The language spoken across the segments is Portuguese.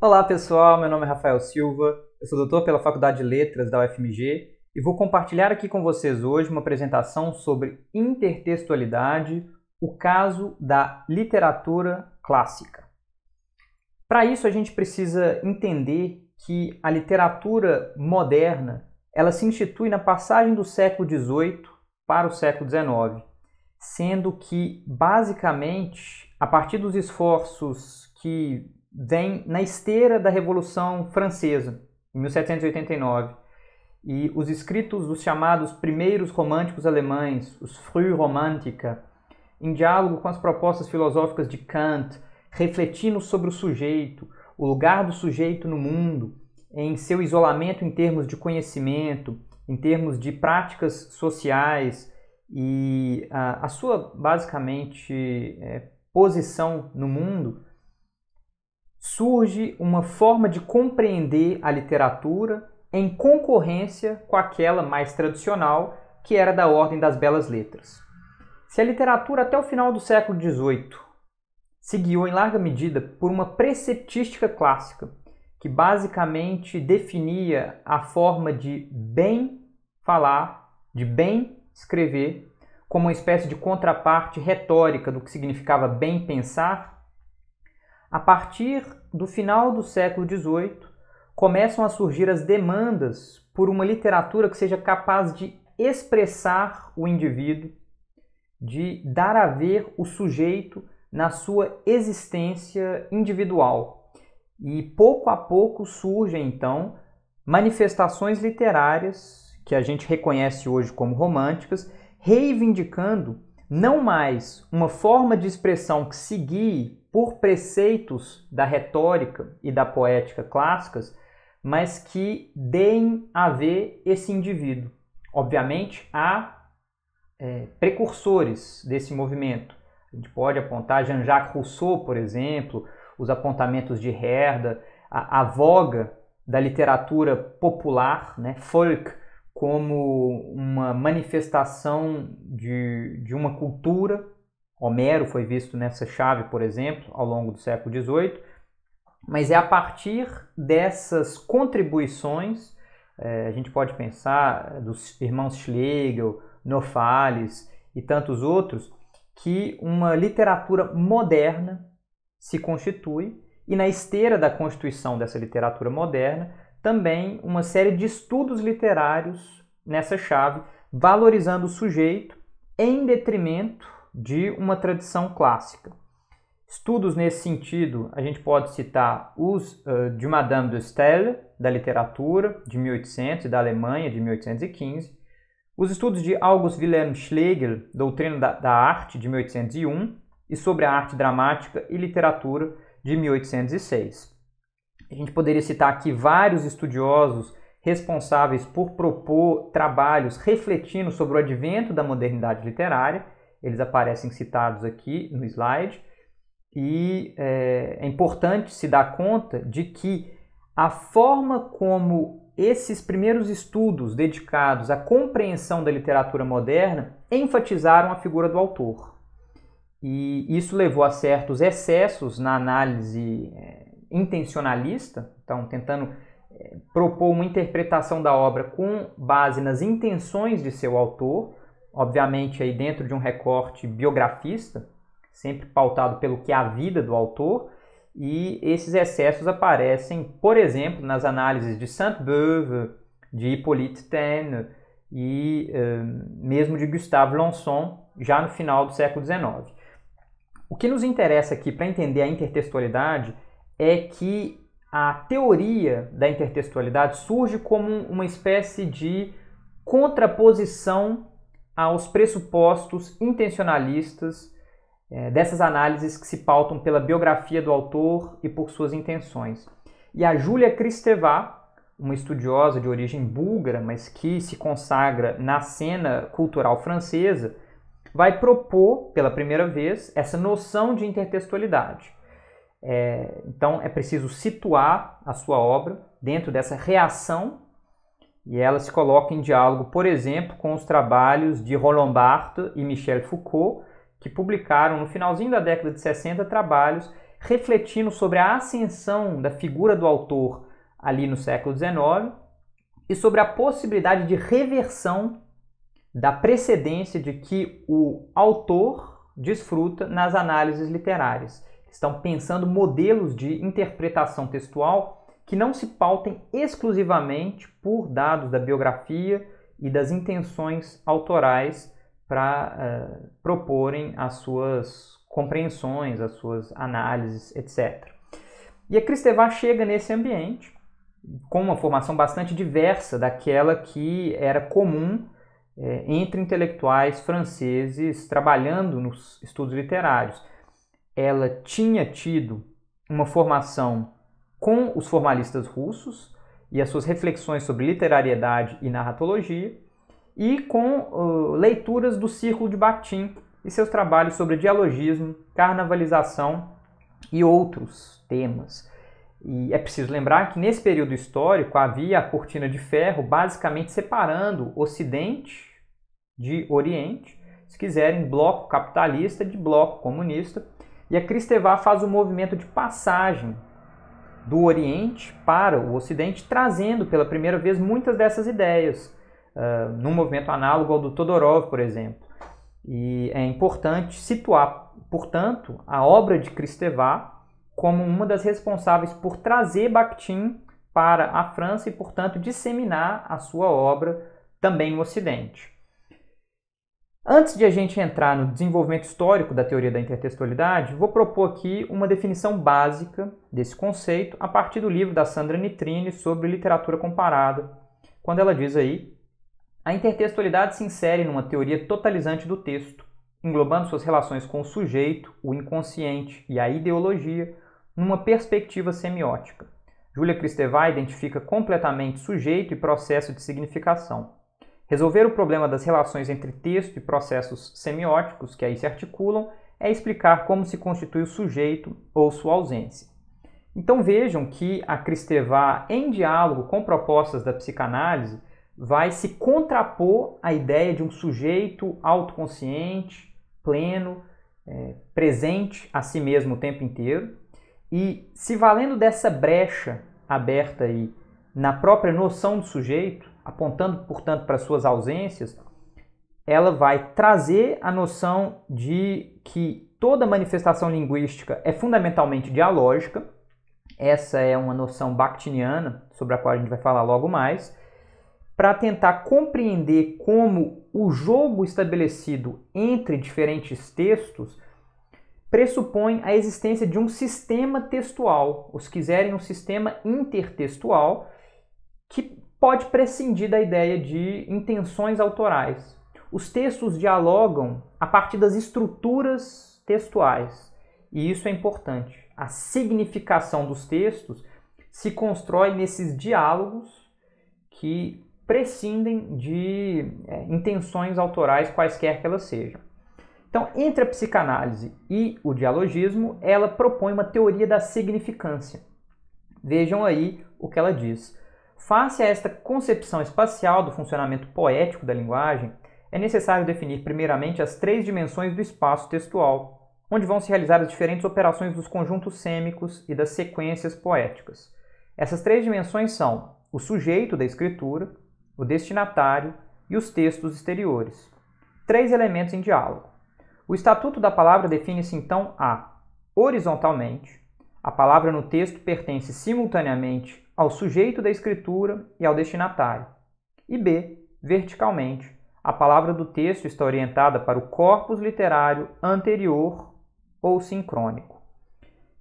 Olá pessoal, meu nome é Rafael Silva, eu sou doutor pela Faculdade de Letras da UFMG e vou compartilhar aqui com vocês hoje uma apresentação sobre intertextualidade, o caso da literatura clássica. Para isso a gente precisa entender que a literatura moderna ela se institui na passagem do século XVIII para o século XIX, sendo que basicamente a partir dos esforços que vem na esteira da Revolução Francesa, em 1789, e os escritos dos chamados primeiros românticos alemães, os Frühromantiker, em diálogo com as propostas filosóficas de Kant, refletindo sobre o sujeito, o lugar do sujeito no mundo, em seu isolamento em termos de conhecimento, em termos de práticas sociais e a sua, basicamente, posição no mundo, surge uma forma de compreender a literatura em concorrência com aquela mais tradicional, que era da ordem das belas letras. Se a literatura até o final do século XVIII se guiou em larga medida por uma preceptística clássica, que basicamente definia a forma de bem falar, de bem escrever, como uma espécie de contraparte retórica do que significava bem pensar, a partir do final do século XVIII, começam a surgir as demandas por uma literatura que seja capaz de expressar o indivíduo, de dar a ver o sujeito na sua existência individual. E pouco a pouco surgem, então, manifestações literárias que a gente reconhece hoje como românticas, reivindicando não mais uma forma de expressão que se guie por preceitos da retórica e da poética clássicas, mas que deem a ver esse indivíduo. Obviamente, há precursores desse movimento. A gente pode apontar Jean-Jacques Rousseau, por exemplo, os apontamentos de Herder, a voga da literatura popular, né, folk, como uma manifestação de uma cultura. Homero foi visto nessa chave, por exemplo, ao longo do século XVIII, mas é a partir dessas contribuições, a gente pode pensar dos irmãos Schlegel, Novalis e tantos outros, que uma literatura moderna se constitui, e na esteira da constituição dessa literatura moderna, também uma série de estudos literários nessa chave, valorizando o sujeito em detrimento de uma tradição clássica. Estudos nesse sentido, a gente pode citar os de Madame de Staël, da literatura, de 1800, e da Alemanha, de 1815, os estudos de August Wilhelm Schlegel, Doutrina da Arte, de 1801, e sobre a arte dramática e literatura, de 1806. A gente poderia citar aqui vários estudiosos responsáveis por propor trabalhos refletindo sobre o advento da modernidade literária. Eles aparecem citados aqui no slide. E é importante se dar conta de que a forma como esses primeiros estudos dedicados à compreensão da literatura moderna enfatizaram a figura do autor. E isso levou a certos excessos na análise intencionalista, então tentando propor uma interpretação da obra com base nas intenções de seu autor, obviamente aí dentro de um recorte biografista, sempre pautado pelo que é a vida do autor, e esses excessos aparecem, por exemplo, nas análises de Sainte-Beuve, de Hippolyte Taine e mesmo de Gustave Lanson, já no final do século XIX. O que nos interessa aqui para entender a intertextualidade é que a teoria da intertextualidade surge como uma espécie de contraposição aos pressupostos intencionalistas dessas análises que se pautam pela biografia do autor e por suas intenções. E a Julia Kristeva, uma estudiosa de origem búlgara, mas que se consagra na cena cultural francesa, vai propor, pela primeira vez, essa noção de intertextualidade. Então, é preciso situar a sua obra dentro dessa reação, e ela se coloca em diálogo, por exemplo, com os trabalhos de Roland Barthes e Michel Foucault, que publicaram no finalzinho da década de 60 trabalhos refletindo sobre a ascensão da figura do autor ali no século XIX e sobre a possibilidade de reversão da precedência de que o autor desfruta nas análises literárias. Estão pensando modelos de interpretação textual que não se pautem exclusivamente por dados da biografia e das intenções autorais para proporem as suas compreensões, as suas análises, etc. E a Kristeva chega nesse ambiente com uma formação bastante diversa daquela que era comum entre intelectuais franceses trabalhando nos estudos literários. Ela tinha tido uma formação com os formalistas russos e as suas reflexões sobre literariedade e narratologia, e com leituras do Círculo de Bakhtin e seus trabalhos sobre dialogismo, carnavalização e outros temas. E é preciso lembrar que nesse período histórico havia a cortina de ferro basicamente separando Ocidente de Oriente, se quiserem, bloco capitalista de bloco comunista, e a Kristeva faz um movimento de passagem do Oriente para o Ocidente, trazendo pela primeira vez muitas dessas ideias, num movimento análogo ao do Todorov, por exemplo. E é importante situar, portanto, a obra de Kristeva como uma das responsáveis por trazer Bakhtin para a França e, portanto, disseminar a sua obra também no Ocidente. Antes de a gente entrar no desenvolvimento histórico da teoria da intertextualidade, vou propor aqui uma definição básica desse conceito a partir do livro da Sandra Nitrini sobre literatura comparada, quando ela diz aí: a intertextualidade se insere numa teoria totalizante do texto, englobando suas relações com o sujeito, o inconsciente e a ideologia, numa perspectiva semiótica. Julia Kristeva identifica completamente sujeito e processo de significação. Resolver o problema das relações entre texto e processos semióticos que aí se articulam é explicar como se constitui o sujeito ou sua ausência. Então vejam que a Kristeva, em diálogo com propostas da psicanálise, vai se contrapor à ideia de um sujeito autoconsciente, pleno, presente a si mesmo o tempo inteiro, e se valendo dessa brecha aberta aí na própria noção do sujeito, apontando, portanto, para suas ausências, ela vai trazer a noção de que toda manifestação linguística é fundamentalmente dialógica. Essa é uma noção bakhtiniana, sobre a qual a gente vai falar logo mais, para tentar compreender como o jogo estabelecido entre diferentes textos pressupõe a existência de um sistema textual, ou se quiserem, um sistema intertextual, que pode prescindir da ideia de intenções autorais. Os textos dialogam a partir das estruturas textuais, e isso é importante. A significação dos textos se constrói nesses diálogos que prescindem de intenções autorais, quaisquer que elas sejam. Então, entre a psicanálise e o dialogismo, ela propõe uma teoria da significância. Vejam aí o que ela diz. Face a esta concepção espacial do funcionamento poético da linguagem, é necessário definir primeiramente as três dimensões do espaço textual, onde vão se realizar as diferentes operações dos conjuntos sêmicos e das sequências poéticas. Essas três dimensões são o sujeito da escritura, o destinatário e os textos exteriores. Três elementos em diálogo. O estatuto da palavra define-se então horizontalmente, a palavra no texto pertence simultaneamente ao sujeito da escritura e ao destinatário. E b, verticalmente, a palavra do texto está orientada para o corpus literário anterior ou sincrônico.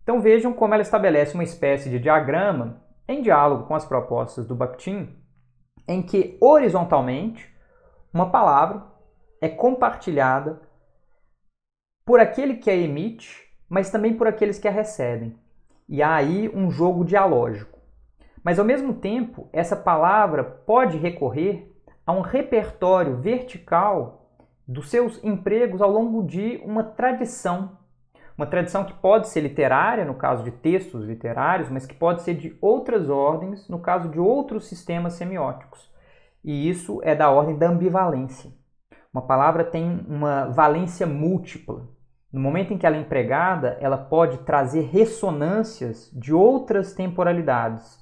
Então vejam como ela estabelece uma espécie de diagrama em diálogo com as propostas do Bakhtin, em que horizontalmente uma palavra é compartilhada por aquele que a emite, mas também por aqueles que a recebem. E há aí um jogo dialógico. Mas, ao mesmo tempo, essa palavra pode recorrer a um repertório vertical dos seus empregos ao longo de uma tradição que pode ser literária, no caso de textos literários, mas que pode ser de outras ordens, no caso de outros sistemas semióticos. E isso é da ordem da ambivalência. Uma palavra tem uma valência múltipla. No momento em que ela é empregada, ela pode trazer ressonâncias de outras temporalidades.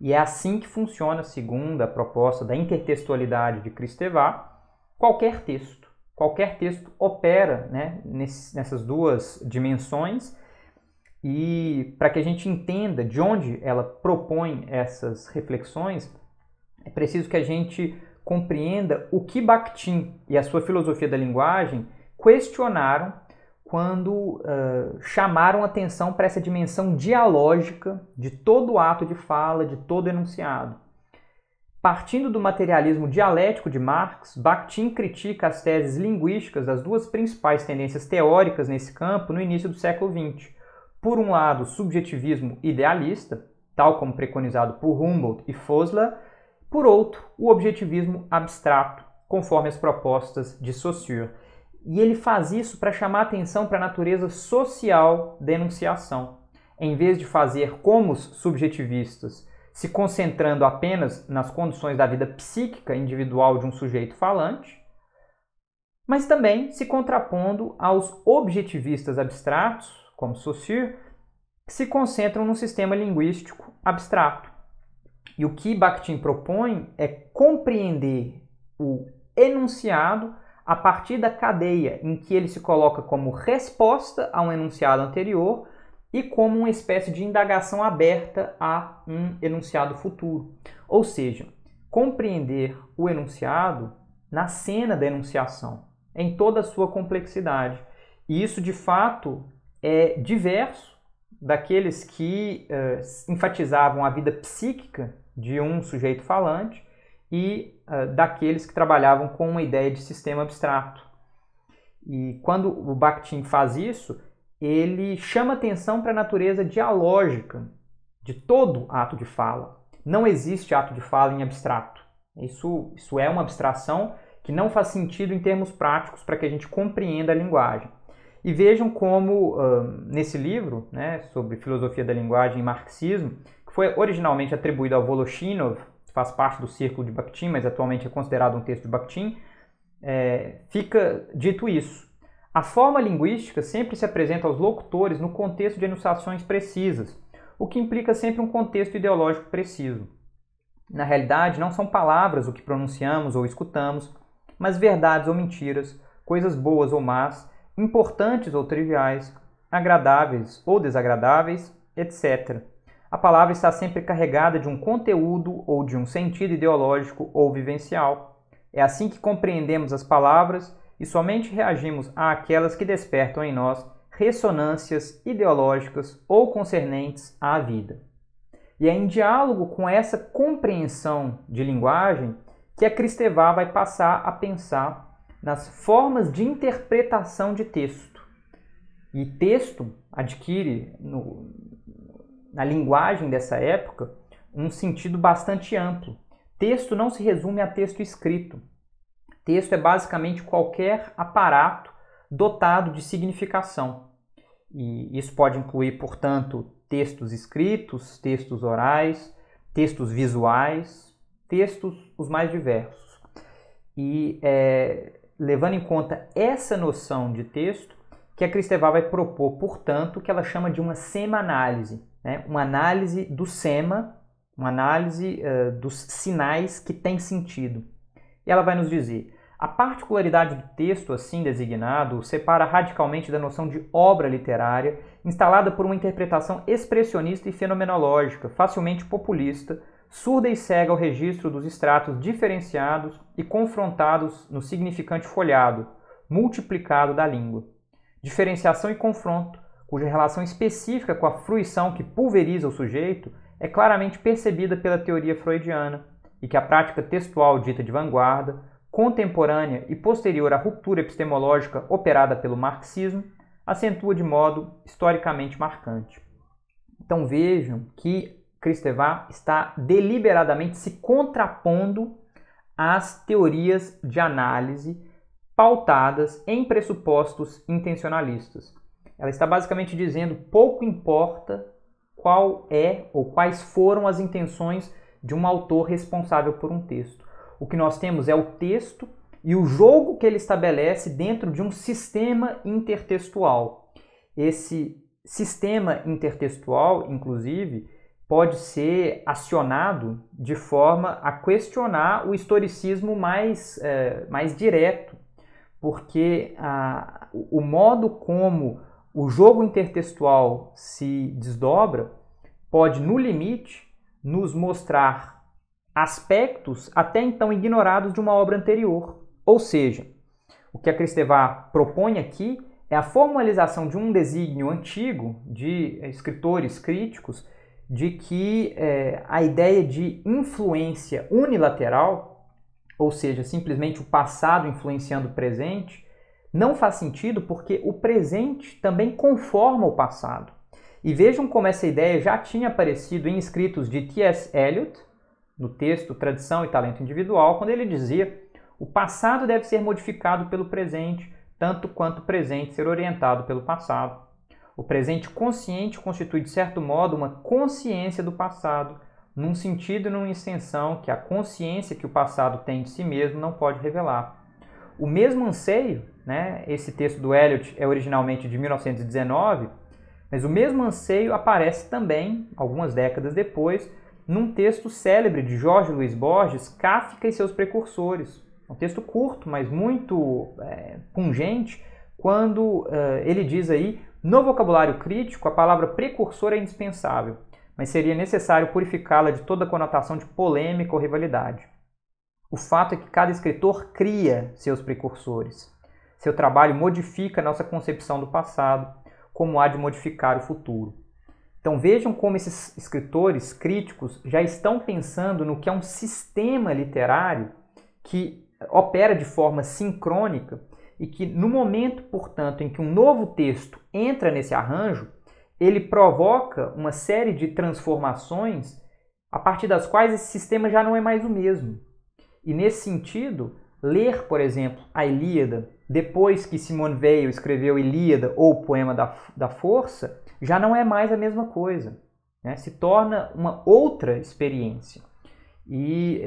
E é assim que funciona, segundo a proposta da intertextualidade de Kristeva, qualquer texto. Qualquer texto opera, né, nessas duas dimensões. E para que a gente entenda de onde ela propõe essas reflexões, é preciso que a gente compreenda o que Bakhtin e a sua filosofia da linguagem questionaram quando chamaram atenção para essa dimensão dialógica de todo o ato de fala, de todo enunciado. Partindo do materialismo dialético de Marx, Bakhtin critica as teses linguísticas das duas principais tendências teóricas nesse campo no início do século XX. Por um lado, o subjetivismo idealista, tal como preconizado por Humboldt e Fosler, por outro, o objetivismo abstrato, conforme as propostas de Saussure. E ele faz isso para chamar atenção para a natureza social da enunciação. Em vez de fazer como os subjetivistas, se concentrando apenas nas condições da vida psíquica individual de um sujeito falante, mas também se contrapondo aos objetivistas abstratos, como Saussure, que se concentram num sistema linguístico abstrato. E o que Bakhtin propõe é compreender o enunciado a partir da cadeia em que ele se coloca como resposta a um enunciado anterior e como uma espécie de indagação aberta a um enunciado futuro. Ou seja, compreender o enunciado na cena da enunciação, em toda a sua complexidade. E isso, de fato, é diverso daqueles que enfatizavam a vida psíquica de um sujeito falante e daqueles que trabalhavam com uma ideia de sistema abstrato. E quando o Bakhtin faz isso, ele chama atenção para a natureza dialógica de todo ato de fala. Não existe ato de fala em abstrato. Isso é uma abstração que não faz sentido em termos práticos para que a gente compreenda a linguagem. E vejam como, nesse livro, né, sobre filosofia da linguagem e marxismo, que foi originalmente atribuído ao Voloshinov, que faz parte do círculo de Bakhtin, mas atualmente é considerado um texto de Bakhtin, fica dito isso. A forma linguística sempre se apresenta aos locutores no contexto de enunciações precisas, o que implica sempre um contexto ideológico preciso. Na realidade, não são palavras o que pronunciamos ou escutamos, mas verdades ou mentiras, coisas boas ou más, importantes ou triviais, agradáveis ou desagradáveis, etc. A palavra está sempre carregada de um conteúdo ou de um sentido ideológico ou vivencial. É assim que compreendemos as palavras e somente reagimos àquelas que despertam em nós ressonâncias ideológicas ou concernentes à vida. E é em diálogo com essa compreensão de linguagem que a Kristeva vai passar a pensar nas formas de interpretação de texto. E texto adquire, na linguagem dessa época, um sentido bastante amplo. Texto não se resume a texto escrito. Texto é basicamente qualquer aparato dotado de significação. E isso pode incluir, portanto, textos escritos, textos orais, textos visuais, textos os mais diversos. E levando em conta essa noção de texto, que a Kristeva vai propor, portanto, que ela chama de uma sema-análise, né? Uma análise do sema, uma análise dos sinais que têm sentido. E ela vai nos dizer: a particularidade do texto assim designado o separa radicalmente da noção de obra literária, instalada por uma interpretação expressionista e fenomenológica, facilmente populista, surda e cega ao registro dos estratos diferenciados e confrontados no significante folhado, multiplicado da língua. Diferenciação e confronto, cuja relação específica com a fruição que pulveriza o sujeito, é claramente percebida pela teoria freudiana, e que a prática textual dita de vanguarda, contemporânea e posterior à ruptura epistemológica operada pelo marxismo, acentua de modo historicamente marcante. Então vejam que Kristeva está deliberadamente se contrapondo às teorias de análise pautadas em pressupostos intencionalistas. Ela está basicamente dizendo: pouco importa qual é ou quais foram as intenções de um autor responsável por um texto. O que nós temos é o texto e o jogo que ele estabelece dentro de um sistema intertextual. Esse sistema intertextual, inclusive, pode ser acionado de forma a questionar o historicismo mais direto, porque o modo como o jogo intertextual se desdobra pode, no limite, nos mostrar aspectos até então ignorados de uma obra anterior. Ou seja, o que a Kristeva propõe aqui é a formalização de um desígnio antigo de escritores críticos de que a ideia de influência unilateral, ou seja, simplesmente o passado influenciando o presente, não faz sentido porque o presente também conforma o passado. E vejam como essa ideia já tinha aparecido em escritos de T.S. Eliot, no texto Tradição e Talento Individual, quando ele dizia: o passado deve ser modificado pelo presente, tanto quanto o presente ser orientado pelo passado. O presente consciente constitui, de certo modo, uma consciência do passado, num sentido e numa extensão que a consciência que o passado tem de si mesmo não pode revelar. O mesmo anseio, esse texto do Eliot é originalmente de 1919, mas o mesmo anseio aparece também, algumas décadas depois, num texto célebre de Jorge Luiz Borges, Kafka e seus precursores. Um texto curto, mas muito pungente, quando ele diz aí: no vocabulário crítico, a palavra precursor é indispensável, mas seria necessário purificá-la de toda conotação de polêmica ou rivalidade. O fato é que cada escritor cria seus precursores. Seu trabalho modifica nossa concepção do passado, como há de modificar o futuro. Então vejam como esses escritores críticos já estão pensando no que é um sistema literário que opera de forma sincrônica e que, no momento, portanto, em que um novo texto entra nesse arranjo, ele provoca uma série de transformações a partir das quais esse sistema já não é mais o mesmo. E, nesse sentido, ler, por exemplo, a Ilíada, depois que Simone Weil escreveu Ilíada ou o Poema da Força, já não é mais a mesma coisa, se torna uma outra experiência. E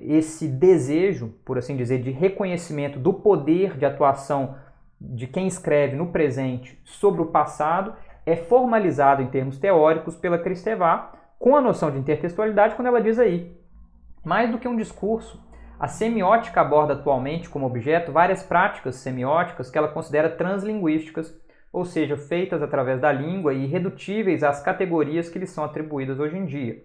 esse desejo, por assim dizer, de reconhecimento do poder de atuação de quem escreve no presente sobre o passado é formalizado em termos teóricos pela Kristeva com a noção de intertextualidade, quando ela diz aí: mais do que um discurso, a semiótica aborda atualmente como objeto várias práticas semióticas que ela considera translinguísticas, ou seja, feitas através da língua e irredutíveis às categorias que lhes são atribuídas hoje em dia.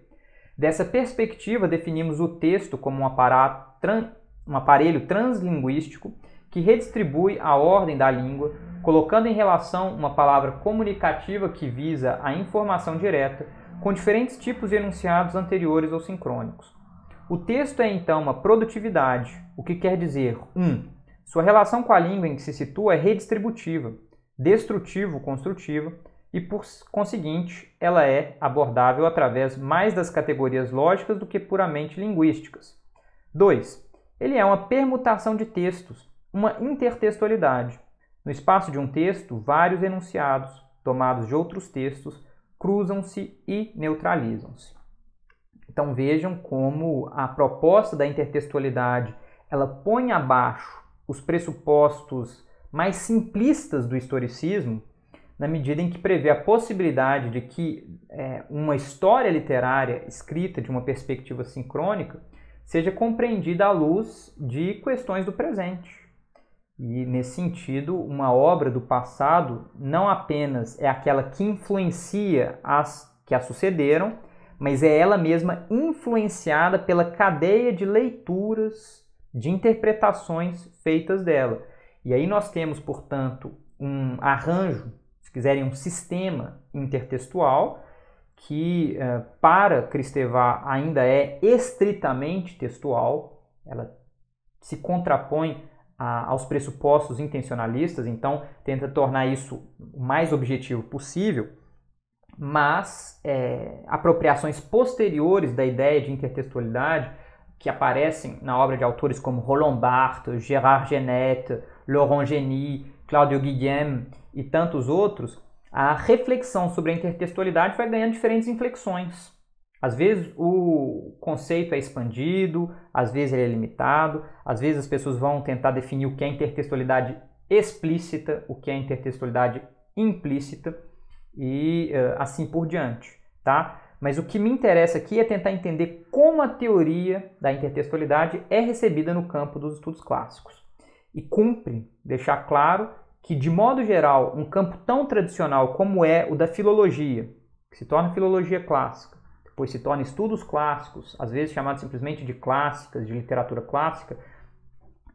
Dessa perspectiva, definimos o texto como um aparelho translinguístico que redistribui a ordem da língua, colocando em relação uma palavra comunicativa que visa a informação direta com diferentes tipos de enunciados anteriores ou sincrônicos. O texto é então uma produtividade, o que quer dizer: 1. Sua relação com a língua em que se situa é redistributiva, destrutivo-construtiva, e, por conseguinte, ela é abordável através mais das categorias lógicas do que puramente linguísticas. 2. Ele é uma permutação de textos, uma intertextualidade. No espaço de um texto, vários enunciados, tomados de outros textos, cruzam-se e neutralizam-se. Então vejam como a proposta da intertextualidade ela põe abaixo os pressupostos mais simplistas do historicismo, na medida em que prevê a possibilidade de que uma história literária escrita de uma perspectiva sincrônica seja compreendida à luz de questões do presente. E, nesse sentido, uma obra do passado não apenas é aquela que influencia as que a sucederam, mas é ela mesma influenciada pela cadeia de leituras, de interpretações feitas dela. E aí nós temos, portanto, um arranjo, se quiserem, um sistema intertextual que, para Kristeva, ainda é estritamente textual. Ela se contrapõe aos pressupostos intencionalistas, então tenta tornar isso o mais objetivo possível, mas apropriações posteriores da ideia de intertextualidade, que aparecem na obra de autores como Roland Barthes, Gérard Genette, Laurent Geny, Claudio Guillem e tantos outros, a reflexão sobre a intertextualidade vai ganhando diferentes inflexões. Às vezes o conceito é expandido, às vezes ele é limitado, às vezes as pessoas vão tentar definir o que é intertextualidade explícita, o que é intertextualidade implícita e assim por diante, tá? Mas o que me interessa aqui é tentar entender como a teoria da intertextualidade é recebida no campo dos estudos clássicos. E cumpre deixar claro que, de modo geral, um campo tão tradicional como é o da filologia, que se torna filologia clássica, depois se torna estudos clássicos, às vezes chamados simplesmente de clássicas, de literatura clássica,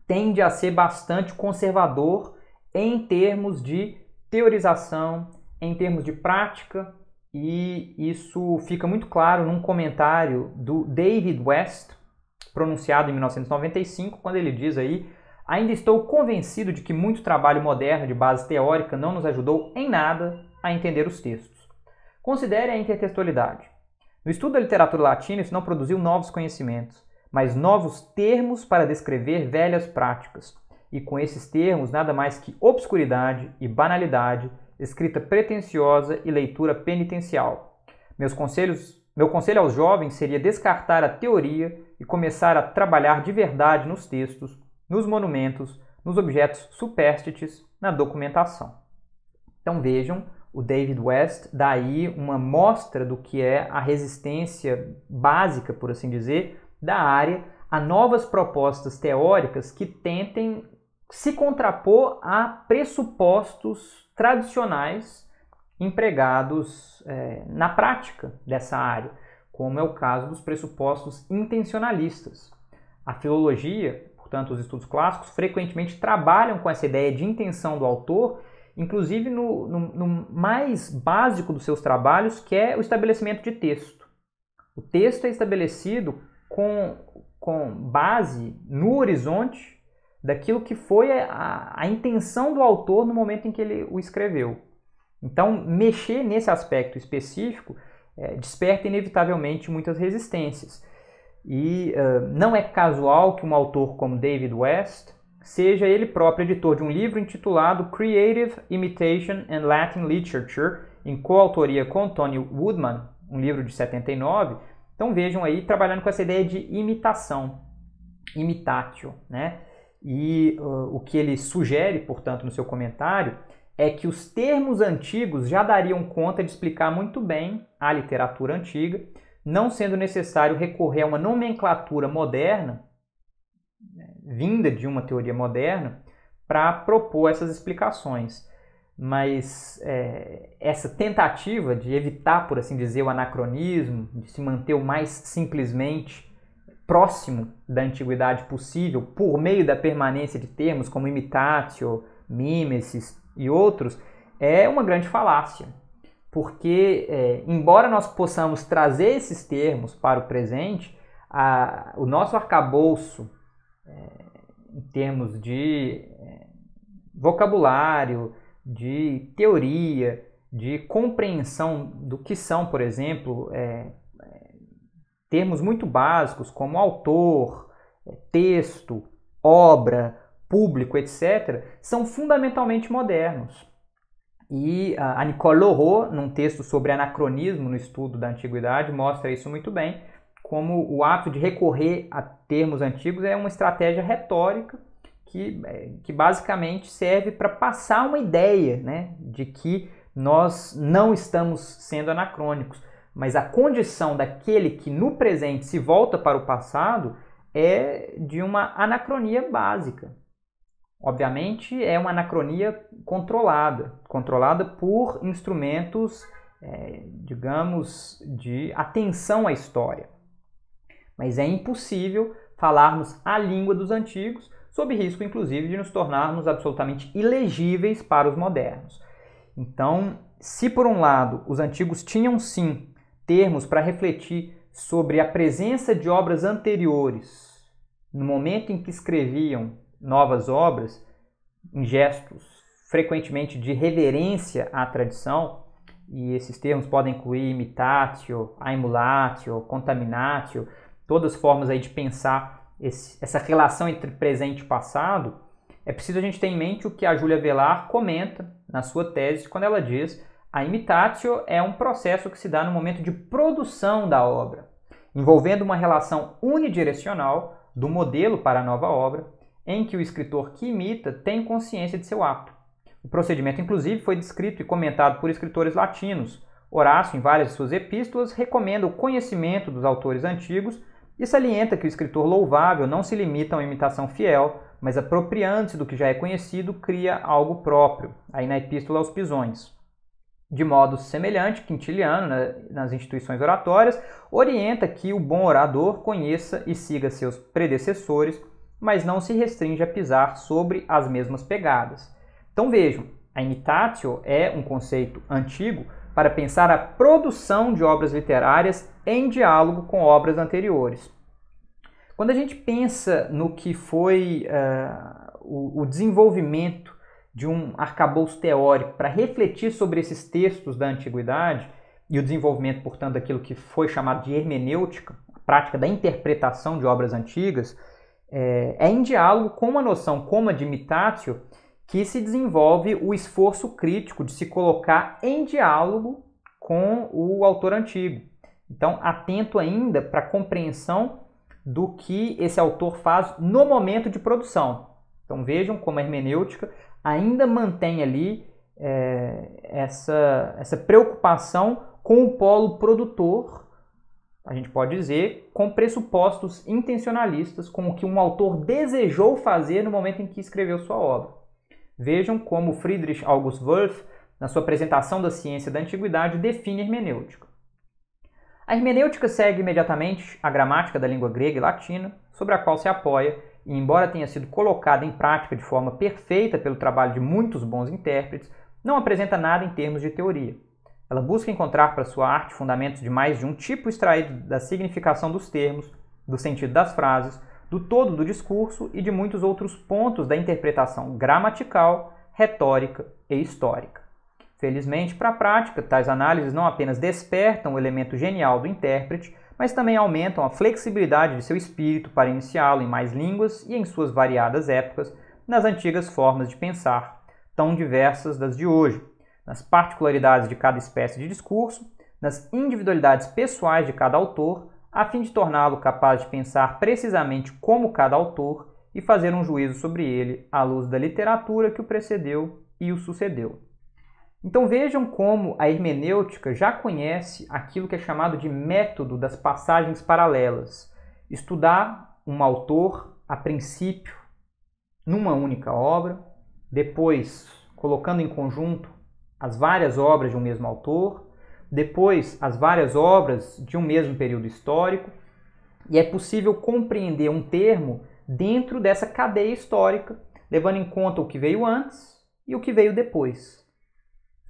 tende a ser bastante conservador em termos de teorização, em termos de prática, e isso fica muito claro num comentário do David West, pronunciado em 1995, quando ele diz aí: ainda estou convencido de que muito trabalho moderno de base teórica não nos ajudou em nada a entender os textos. Considere a intertextualidade. No estudo da literatura latina, isso não produziu novos conhecimentos, mas novos termos para descrever velhas práticas, e com esses termos nada mais que obscuridade e banalidade, escrita pretensiosa e leitura penitencial. Meu conselho aos jovens seria descartar a teoria e começar a trabalhar de verdade nos textos, nos monumentos, nos objetos supérstites, na documentação. Então vejam, o David West dá aí uma mostra do que é a resistência básica, por assim dizer, da área a novas propostas teóricas que tentem se contrapor a pressupostos tradicionais empregados na prática dessa área, como é o caso dos pressupostos intencionalistas. A filologia, portanto, os estudos clássicos, frequentemente trabalham com essa ideia de intenção do autor, inclusive no mais básico dos seus trabalhos, que é o estabelecimento de texto. O texto é estabelecido com base no horizonte daquilo que foi a intenção do autor no momento em que ele o escreveu. Então, mexer nesse aspecto específico desperta inevitavelmente muitas resistências. E não é casual que um autor como David West seja ele próprio editor de um livro intitulado Creative Imitation and Latin Literature, em coautoria com Tony Woodman, um livro de 79. Então vejam aí, trabalhando com essa ideia de imitação, imitatio, né? E o que ele sugere, portanto, no seu comentário, é que os termos antigos já dariam conta de explicar muito bem a literatura antiga, não sendo necessário recorrer a uma nomenclatura moderna, vinda de uma teoria moderna, para propor essas explicações. Mas essa tentativa de evitar, por assim dizer, o anacronismo, de se manter o mais simplesmente próximo da antiguidade possível, por meio da permanência de termos como imitatio, mimesis e outros, é uma grande falácia. Porque, embora nós possamos trazer esses termos para o presente, o nosso arcabouço, em termos de vocabulário, de teoria, de compreensão do que são, por exemplo, termos muito básicos como autor, texto, obra, público, etc., são fundamentalmente modernos. E a Nicole Leroux, num texto sobre anacronismo no estudo da antiguidade, mostra isso muito bem, como o ato de recorrer a termos antigos é uma estratégia retórica que basicamente serve para passar uma ideia, né, de que nós não estamos sendo anacrônicos. Mas a condição daquele que no presente se volta para o passado é de uma anacronia básica. Obviamente é uma anacronia controlada por instrumentos, digamos, de atenção à história. Mas é impossível falarmos a língua dos antigos, sob risco, inclusive, de nos tornarmos absolutamente ilegíveis para os modernos. Então, se por um lado os antigos tinham sim termos para refletir sobre a presença de obras anteriores no momento em que escreviam novas obras, em gestos frequentemente de reverência à tradição, e esses termos podem incluir imitatio, aemulatio, contaminatio, todas as formas aí de pensar essa relação entre presente e passado. É preciso a gente ter em mente o que a Júlia Velar comenta na sua tese, quando ela diz: A imitatio é um processo que se dá no momento de produção da obra, envolvendo uma relação unidirecional do modelo para a nova obra, em que o escritor que imita tem consciência de seu ato. O procedimento, inclusive, foi descrito e comentado por escritores latinos. Horácio, em várias de suas epístolas, recomenda o conhecimento dos autores antigos e salienta que o escritor louvável não se limita a uma imitação fiel, mas apropriando-se do que já é conhecido, cria algo próprio, aí na Epístola aos Pisões. De modo semelhante, Quintiliano, nas instituições oratórias, orienta que o bom orador conheça e siga seus predecessores, mas não se restringe a pisar sobre as mesmas pegadas. Então vejam, a imitatio é um conceito antigo para pensar a produção de obras literárias em diálogo com obras anteriores. Quando a gente pensa no que foi o desenvolvimento de um arcabouço teórico para refletir sobre esses textos da antiguidade e o desenvolvimento, portanto, daquilo que foi chamado de hermenêutica, a prática da interpretação de obras antigas, é em diálogo com uma noção como a de imitatio que se desenvolve o esforço crítico de se colocar em diálogo com o autor antigo. Então, atento ainda para a compreensão do que esse autor faz no momento de produção. Então, vejam como a hermenêutica ainda mantém ali essa preocupação com o polo produtor, a gente pode dizer, com pressupostos intencionalistas, com o que um autor desejou fazer no momento em que escreveu sua obra. Vejam como Friedrich August Wolff, na sua apresentação da ciência da antiguidade, define a hermenêutica. A hermenêutica segue imediatamente a gramática da língua grega e latina, sobre a qual se apoia, e embora tenha sido colocada em prática de forma perfeita pelo trabalho de muitos bons intérpretes, não apresenta nada em termos de teoria. Ela busca encontrar para sua arte fundamentos de mais de um tipo extraído da significação dos termos, do sentido das frases, do todo do discurso e de muitos outros pontos da interpretação gramatical, retórica e histórica. Felizmente, para a prática, tais análises não apenas despertam o elemento genial do intérprete, mas também aumentam a flexibilidade de seu espírito para iniciá-lo em mais línguas e em suas variadas épocas nas antigas formas de pensar, tão diversas das de hoje, nas particularidades de cada espécie de discurso, nas individualidades pessoais de cada autor, a fim de torná-lo capaz de pensar precisamente como cada autor e fazer um juízo sobre ele à luz da literatura que o precedeu e o sucedeu. Então vejam como a hermenêutica já conhece aquilo que é chamado de método das passagens paralelas. Estudar um autor, a princípio, numa única obra, depois colocando em conjunto as várias obras de um mesmo autor, depois as várias obras de um mesmo período histórico, e é possível compreender um termo dentro dessa cadeia histórica, levando em conta o que veio antes e o que veio depois.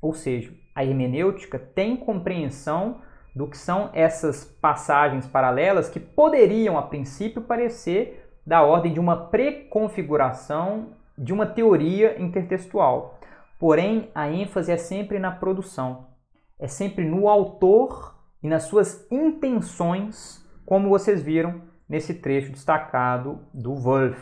Ou seja, a hermenêutica tem compreensão do que são essas passagens paralelas que poderiam, a princípio, parecer da ordem de uma preconfiguração de uma teoria intertextual. Porém, a ênfase é sempre na produção, é sempre no autor e nas suas intenções, como vocês viram nesse trecho destacado do Wolff.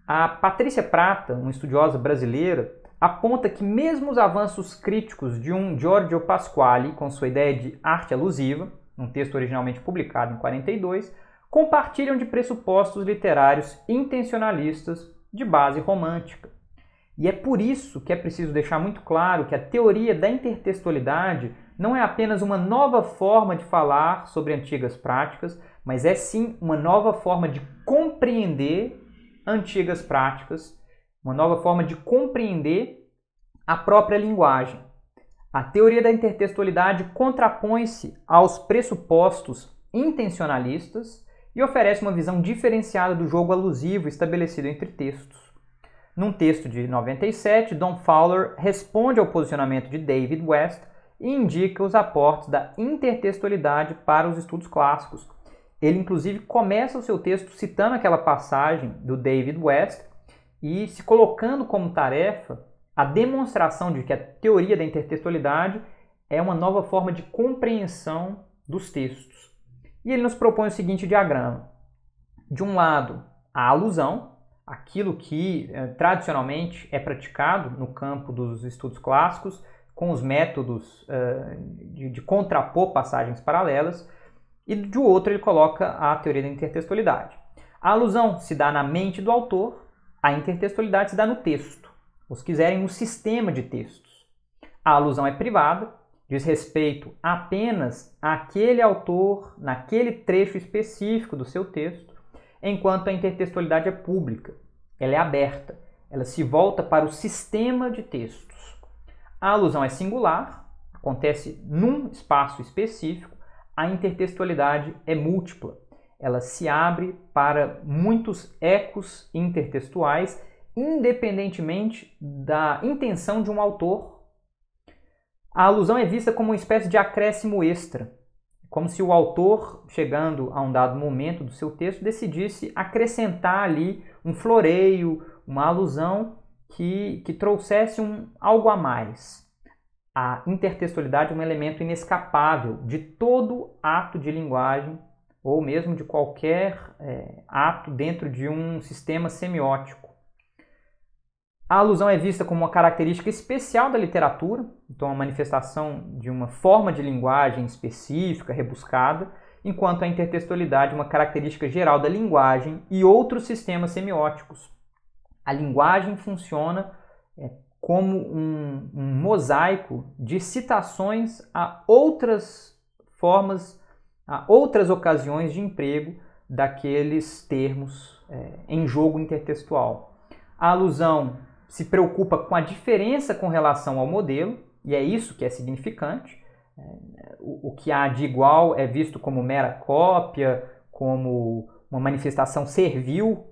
A Patrícia Prata, uma estudiosa brasileira, aponta que mesmo os avanços críticos de um Giorgio Pasquale, com sua ideia de arte alusiva, um texto originalmente publicado em 1942, compartilham de pressupostos literários intencionalistas de base romântica. E é por isso que é preciso deixar muito claro que a teoria da intertextualidade não é apenas uma nova forma de falar sobre antigas práticas, mas é sim uma nova forma de compreender antigas práticas, uma nova forma de compreender a própria linguagem. A teoria da intertextualidade contrapõe-se aos pressupostos intencionalistas e oferece uma visão diferenciada do jogo alusivo estabelecido entre textos. Num texto de 97, Don Fowler responde ao posicionamento de David West e indica os aportes da intertextualidade para os estudos clássicos. Ele, inclusive, começa o seu texto citando aquela passagem do David West e se colocando como tarefa a demonstração de que a teoria da intertextualidade é uma nova forma de compreensão dos textos. E ele nos propõe o seguinte diagrama. De um lado, a alusão, aquilo que tradicionalmente é praticado no campo dos estudos clássicos, com os métodos de contrapor passagens paralelas, e de outro ele coloca a teoria da intertextualidade. A alusão se dá na mente do autor, a intertextualidade se dá no texto, ou se quiserem, no sistema de textos. A alusão é privada, diz respeito apenas àquele autor, naquele trecho específico do seu texto, enquanto a intertextualidade é pública, ela é aberta, ela se volta para o sistema de textos. A alusão é singular, acontece num espaço específico, a intertextualidade é múltipla, ela se abre para muitos ecos intertextuais, independentemente da intenção de um autor. A alusão é vista como uma espécie de acréscimo extra, como se o autor, chegando a um dado momento do seu texto, decidisse acrescentar ali um floreio, uma alusão que trouxesse algo a mais. A intertextualidade é um elemento inescapável de todo ato de linguagem, ou mesmo de qualquer ato dentro de um sistema semiótico. A alusão é vista como uma característica especial da literatura, então uma manifestação de uma forma de linguagem específica, rebuscada, enquanto a intertextualidade é uma característica geral da linguagem e outros sistemas semióticos. A linguagem funciona como um mosaico de citações a outras formas, a outras ocasiões de emprego daqueles termos em jogo intertextual. A alusão se preocupa com a diferença com relação ao modelo, e é isso que é significante. O que há de igual é visto como mera cópia, como uma manifestação servil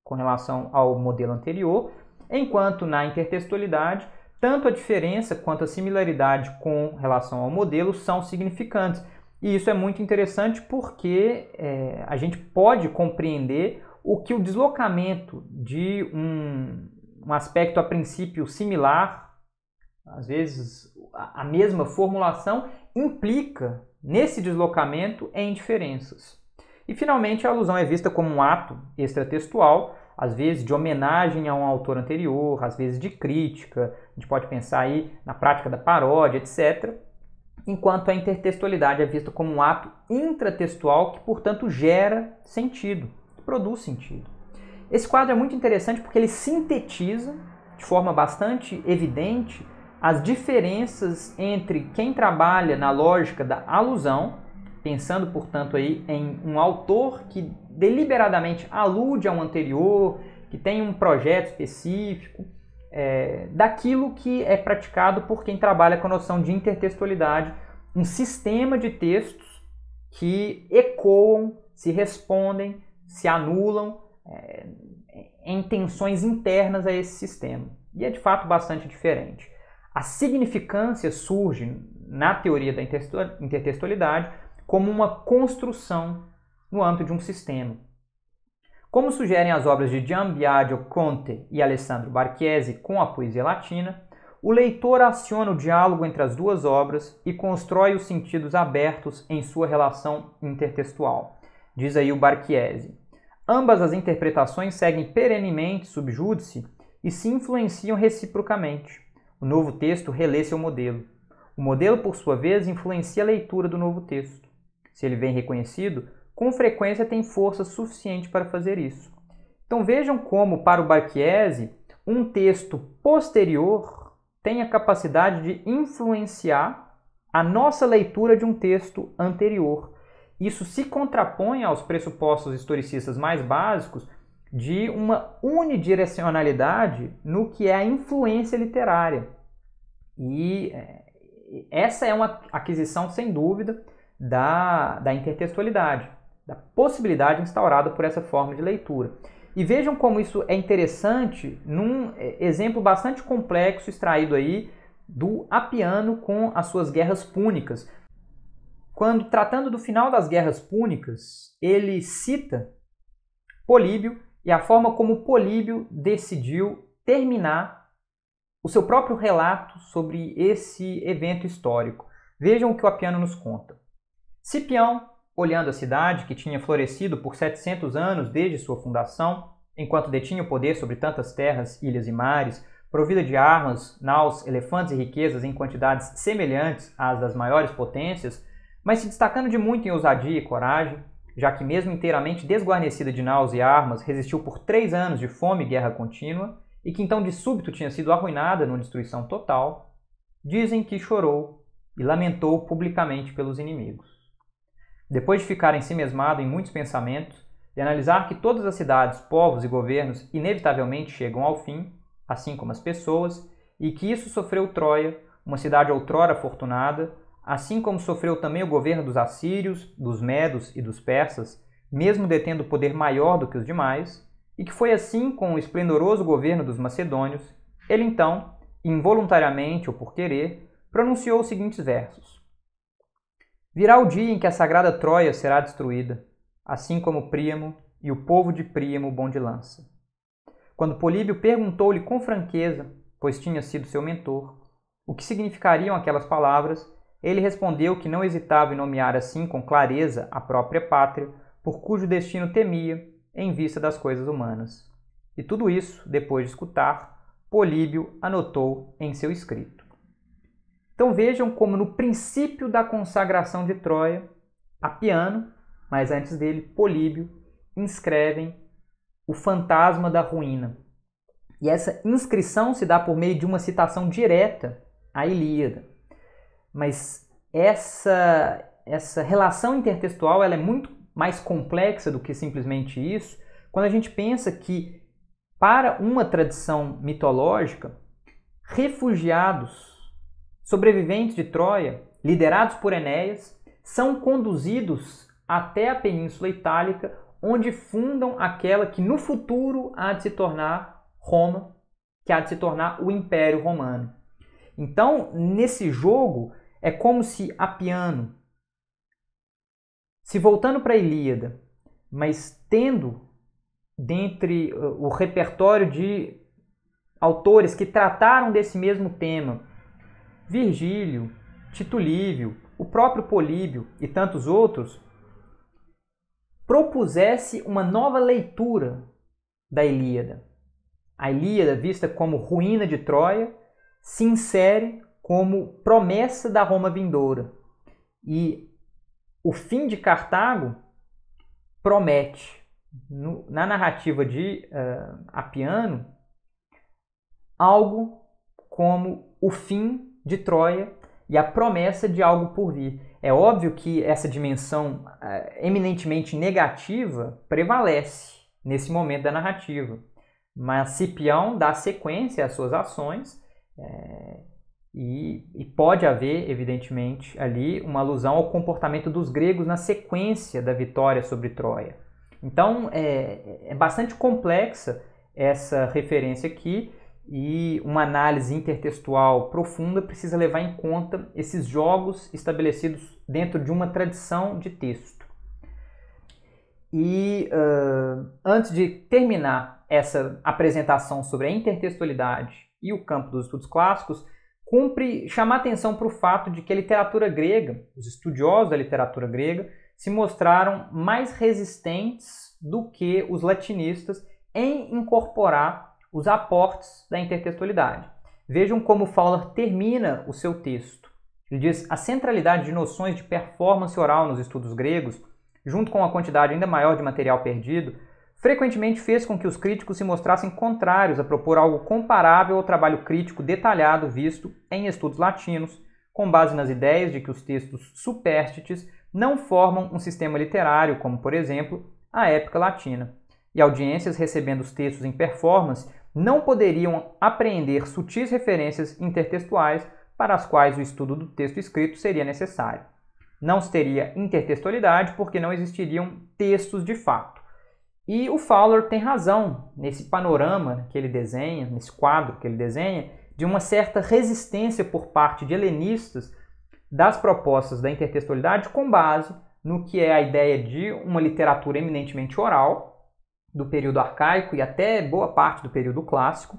com relação ao modelo anterior, enquanto na intertextualidade, tanto a diferença quanto a similaridade com relação ao modelo são significantes. E isso é muito interessante porque a gente pode compreender o que o deslocamento de um aspecto a princípio similar, às vezes a mesma formulação, implica nesse deslocamento em diferenças. E finalmente a alusão é vista como um ato extratextual, às vezes de homenagem a um autor anterior, às vezes de crítica, a gente pode pensar aí na prática da paródia, etc., enquanto a intertextualidade é vista como um ato intratextual que, portanto, gera sentido, produz sentido. Esse quadro é muito interessante porque ele sintetiza, de forma bastante evidente, as diferenças entre quem trabalha na lógica da alusão, pensando, portanto, aí em um autor que deliberadamente alude a um anterior, que tem um projeto específico, daquilo que é praticado por quem trabalha com a noção de intertextualidade, um sistema de textos que ecoam, se respondem, se anulam em tensões internas a esse sistema. E é de fato bastante diferente. A significância surge na teoria da intertextualidade como uma construção no âmbito de um sistema. Como sugerem as obras de Gian Biagio Conte e Alessandro Barchiesi com a poesia latina, o leitor aciona o diálogo entre as duas obras e constrói os sentidos abertos em sua relação intertextual. Diz aí o Barchiesi. Ambas as interpretações seguem perenemente sub judice e se influenciam reciprocamente. O novo texto relê seu modelo. O modelo, por sua vez, influencia a leitura do novo texto. Se ele bem reconhecido, com frequência tem força suficiente para fazer isso. Então vejam como, para o Barchiesi, um texto posterior tem a capacidade de influenciar a nossa leitura de um texto anterior. Isso se contrapõe aos pressupostos historicistas mais básicos de uma unidirecionalidade no que é a influência literária. E essa é uma aquisição, sem dúvida, da intertextualidade, da possibilidade instaurada por essa forma de leitura. E vejam como isso é interessante num exemplo bastante complexo extraído aí do Apiano com as suas guerras púnicas. Quando, tratando do final das guerras púnicas, ele cita Políbio e a forma como Políbio decidiu terminar o seu próprio relato sobre esse evento histórico. Vejam o que o Apiano nos conta. Cipião, olhando a cidade, que tinha florescido por 700 anos desde sua fundação, enquanto detinha o poder sobre tantas terras, ilhas e mares, provida de armas, naus, elefantes e riquezas em quantidades semelhantes às das maiores potências, mas se destacando de muito em ousadia e coragem, já que mesmo inteiramente desguarnecida de naus e armas, resistiu por 3 anos de fome e guerra contínua, e que então de súbito tinha sido arruinada numa destruição total, dizem que chorou e lamentou publicamente pelos inimigos. Depois de ficar ensimesmado em muitos pensamentos e analisar que todas as cidades, povos e governos inevitavelmente chegam ao fim, assim como as pessoas, e que isso sofreu Troia, uma cidade outrora afortunada, assim como sofreu também o governo dos assírios, dos medos e dos persas, mesmo detendo poder maior do que os demais, e que foi assim com o esplendoroso governo dos macedônios, ele então, involuntariamente ou por querer, pronunciou os seguintes versos: Virá o dia em que a sagrada Troia será destruída, assim como Príamo e o povo de Príamo bom de lança. Quando Políbio perguntou-lhe com franqueza, pois tinha sido seu mentor, o que significariam aquelas palavras, ele respondeu que não hesitava em nomear assim com clareza a própria pátria, por cujo destino temia, em vista das coisas humanas. E tudo isso, depois de escutar, Políbio anotou em seu escrito. Então vejam como no princípio da consagração de Troia, Apiano, mas antes dele, Políbio, inscrevem o fantasma da ruína. E essa inscrição se dá por meio de uma citação direta à Ilíada. Mas essa relação intertextual ela é muito mais complexa do que simplesmente isso, quando a gente pensa que, para uma tradição mitológica, refugiados, sobreviventes de Troia, liderados por Enéas, são conduzidos até a Península Itálica, onde fundam aquela que no futuro há de se tornar Roma, que há de se tornar o Império Romano. Então, nesse jogo, é como se Apiano, se voltando para a Ilíada, mas tendo dentre o repertório de autores que trataram desse mesmo tema, Virgílio, Tito Livio, o próprio Políbio e tantos outros, propusesse uma nova leitura da Ilíada. A Ilíada, vista como ruína de Troia, se insere como promessa da Roma vindoura. E o fim de Cartago promete, na narrativa de Apiano, algo como o fim de Troia e a promessa de algo por vir. É óbvio que essa dimensão eminentemente negativa prevalece nesse momento da narrativa, mas Cipião dá sequência às suas ações e pode haver, evidentemente, ali uma alusão ao comportamento dos gregos na sequência da vitória sobre Troia. Então, é bastante complexa essa referência aqui, e uma análise intertextual profunda precisa levar em conta esses jogos estabelecidos dentro de uma tradição de texto. E antes de terminar essa apresentação sobre a intertextualidade e o campo dos estudos clássicos, cumpre chamar atenção para o fato de que a literatura grega, os estudiosos da literatura grega, se mostraram mais resistentes do que os latinistas em incorporar os aportes da intertextualidade. Vejam como Fowler termina o seu texto. Ele diz: a centralidade de noções de performance oral nos estudos gregos, junto com a quantidade ainda maior de material perdido, frequentemente fez com que os críticos se mostrassem contrários a propor algo comparável ao trabalho crítico detalhado visto em estudos latinos, com base nas ideias de que os textos supérstites não formam um sistema literário, como, por exemplo, a épica latina. E audiências recebendo os textos em performance não poderiam apreender sutis referências intertextuais para as quais o estudo do texto escrito seria necessário. Não se teria intertextualidade porque não existiriam textos de fato. E o Fowler tem razão nesse panorama que ele desenha, nesse quadro que ele desenha, de uma certa resistência por parte de helenistas das propostas da intertextualidade com base no que é a ideia de uma literatura eminentemente oral, do período arcaico e até boa parte do período clássico,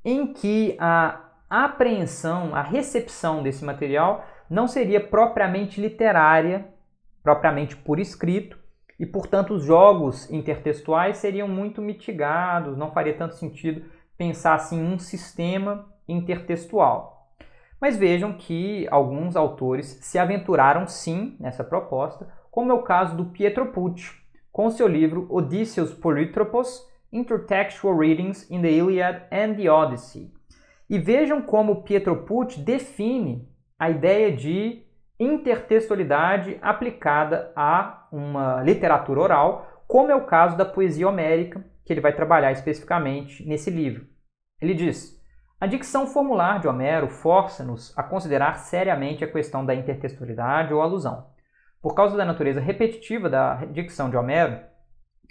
em que a apreensão, a recepção desse material não seria propriamente literária, propriamente por escrito, e, portanto, os jogos intertextuais seriam muito mitigados, não faria tanto sentido pensar assim um sistema intertextual. Mas vejam que alguns autores se aventuraram sim nessa proposta, como é o caso do Pietro Pucci, com seu livro Odysseus Polytropos, Intertextual Readings in the Iliad and the Odyssey. E vejam como Pietro Pucci define a ideia de intertextualidade aplicada a uma literatura oral, como é o caso da poesia homérica, que ele vai trabalhar especificamente nesse livro. Ele diz: a dicção formular de Homero força-nos a considerar seriamente a questão da intertextualidade ou alusão. Por causa da natureza repetitiva da dicção de Homero,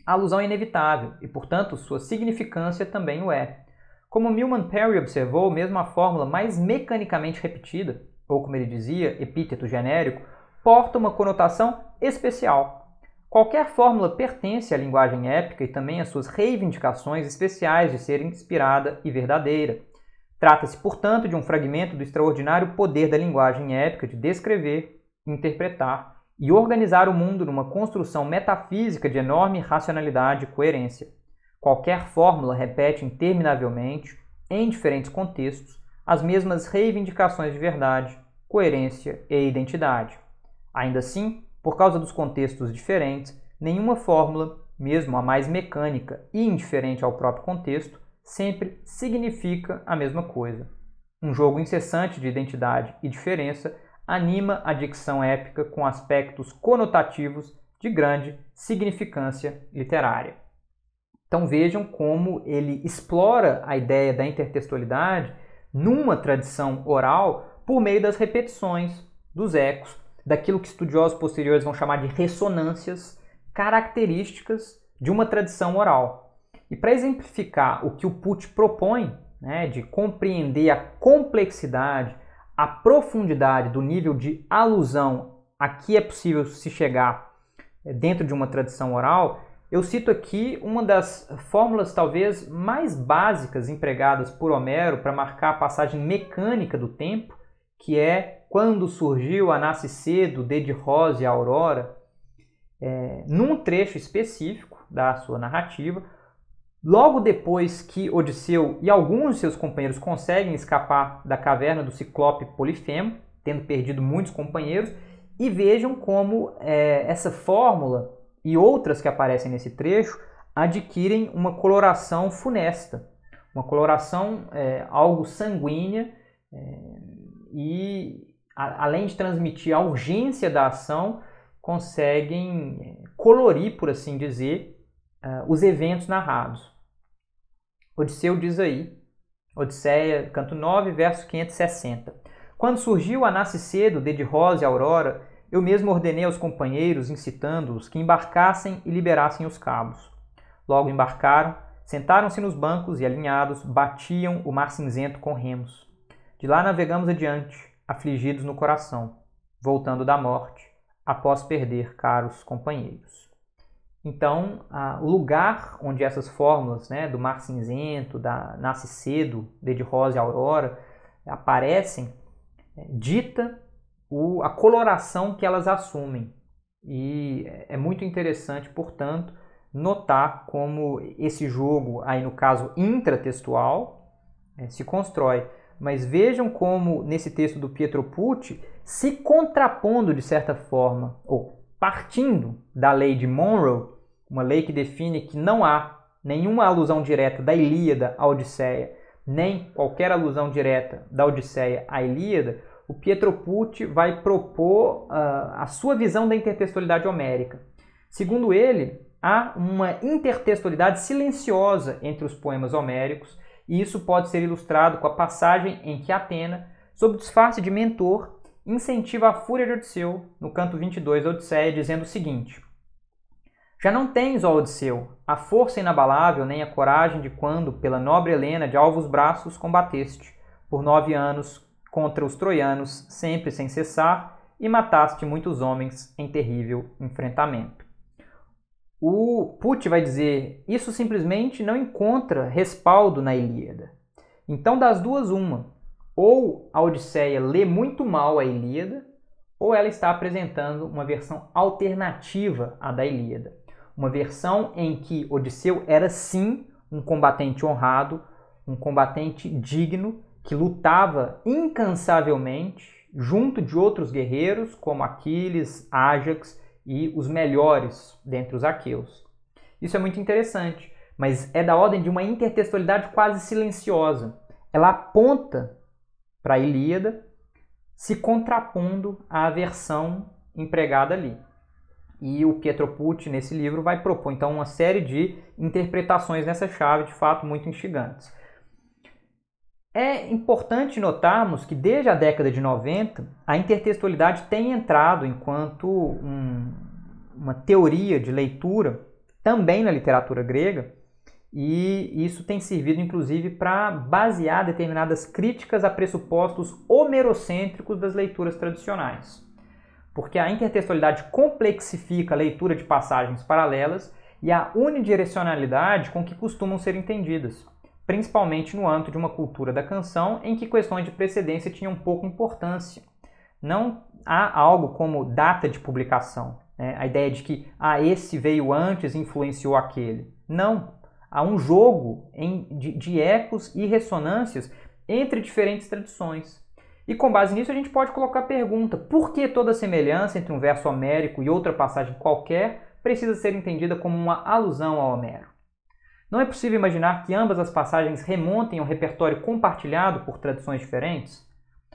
a alusão é inevitável e, portanto, sua significância também o é. Como Milman Parry observou, mesmo a fórmula mais mecanicamente repetida, ou como ele dizia, epíteto genérico, porta uma conotação especial. Qualquer fórmula pertence à linguagem épica e também às suas reivindicações especiais de ser inspirada e verdadeira. Trata-se, portanto, de um fragmento do extraordinário poder da linguagem épica de descrever, interpretar e organizar o mundo numa construção metafísica de enorme racionalidade e coerência. Qualquer fórmula repete interminavelmente, em diferentes contextos, as mesmas reivindicações de verdade, coerência e identidade. Ainda assim, por causa dos contextos diferentes, nenhuma fórmula, mesmo a mais mecânica e indiferente ao próprio contexto, sempre significa a mesma coisa. Um jogo incessante de identidade e diferença anima a dicção épica com aspectos conotativos de grande significância literária. Então vejam como ele explora a ideia da intertextualidade numa tradição oral por meio das repetições, dos ecos, daquilo que estudiosos posteriores vão chamar de ressonâncias características de uma tradição oral. E para exemplificar o que o Pucci propõe, de compreender a complexidade, a profundidade do nível de alusão a que é possível se chegar dentro de uma tradição oral, eu cito aqui uma das fórmulas talvez mais básicas empregadas por Homero para marcar a passagem mecânica do tempo, que é quando surgiu a nasce cedo, de Rosa e a Aurora, num trecho específico da sua narrativa, logo depois que Odisseu e alguns de seus companheiros conseguem escapar da caverna do Ciclope Polifemo, tendo perdido muitos companheiros, e vejam como essa fórmula e outras que aparecem nesse trecho adquirem uma coloração funesta, uma coloração algo sanguínea e, além de transmitir a urgência da ação, conseguem colorir, por assim dizer, os eventos narrados. Odisseu diz aí, Odisseia, canto 9, verso 560. Quando surgiu a nasce cedo, de Rosa e Aurora, eu mesmo ordenei aos companheiros, incitando-os, que embarcassem e liberassem os cabos. Logo embarcaram, sentaram-se nos bancos e, alinhados, batiam o mar cinzento com remos. De lá navegamos adiante, afligidos no coração, voltando da morte, após perder caros companheiros. Então, o lugar onde essas fórmulas do mar cinzento, da nasce cedo, de Rosa e Aurora, aparecem, dita a coloração que elas assumem. E é muito interessante, portanto, notar como esse jogo, aí no caso intratextual, se constrói. Mas vejam como, nesse texto do Pietro Pucci, se contrapondo de certa forma, ou partindo da lei de Monroe, uma lei que define que não há nenhuma alusão direta da Ilíada à Odisseia, nem qualquer alusão direta da Odisseia à Ilíada, o Pietro Pucci vai propor a sua visão da intertextualidade homérica. Segundo ele, há uma intertextualidade silenciosa entre os poemas homéricos, e isso pode ser ilustrado com a passagem em que Atena, sob disfarce de mentor, incentiva a fúria de Odisseu, no canto 22 da Odisseia, dizendo o seguinte: já não tens, ó Odisseu, a força inabalável nem a coragem de quando, pela nobre Helena de alvos braços, combateste, por 9 anos, contra os troianos, sempre sem cessar, e mataste muitos homens em terrível enfrentamento. O Pucci vai dizer, isso simplesmente não encontra respaldo na Ilíada. Então, das duas, uma. Ou a Odisseia lê muito mal a Ilíada, ou ela está apresentando uma versão alternativa à da Ilíada. Uma versão em que Odisseu era sim um combatente honrado, um combatente digno que lutava incansavelmente junto de outros guerreiros como Aquiles, Ájax e os melhores dentre os aqueus. Isso é muito interessante, mas é da ordem de uma intertextualidade quase silenciosa. Ela aponta para a Ilíada, se contrapondo à versão empregada ali. E o Pietro Pucci, nesse livro, vai propor, então, uma série de interpretações nessa chave, de fato, muito instigantes. É importante notarmos que, desde a década de 90, a intertextualidade tem entrado enquanto uma teoria de leitura também na literatura grega, e isso tem servido, inclusive, para basear determinadas críticas a pressupostos homerocêntricos das leituras tradicionais. Porque a intertextualidade complexifica a leitura de passagens paralelas e a unidirecionalidade com que costumam ser entendidas, principalmente no âmbito de uma cultura da canção em que questões de precedência tinham pouca importância. Não há algo como data de publicação, né? A ideia de que esse veio antes e influenciou aquele. Não. Há um jogo de ecos e ressonâncias entre diferentes tradições. E com base nisso a gente pode colocar a pergunta: por que toda semelhança entre um verso homérico e outra passagem qualquer precisa ser entendida como uma alusão a Homero? Não é possível imaginar que ambas as passagens remontem a um repertório compartilhado por tradições diferentes?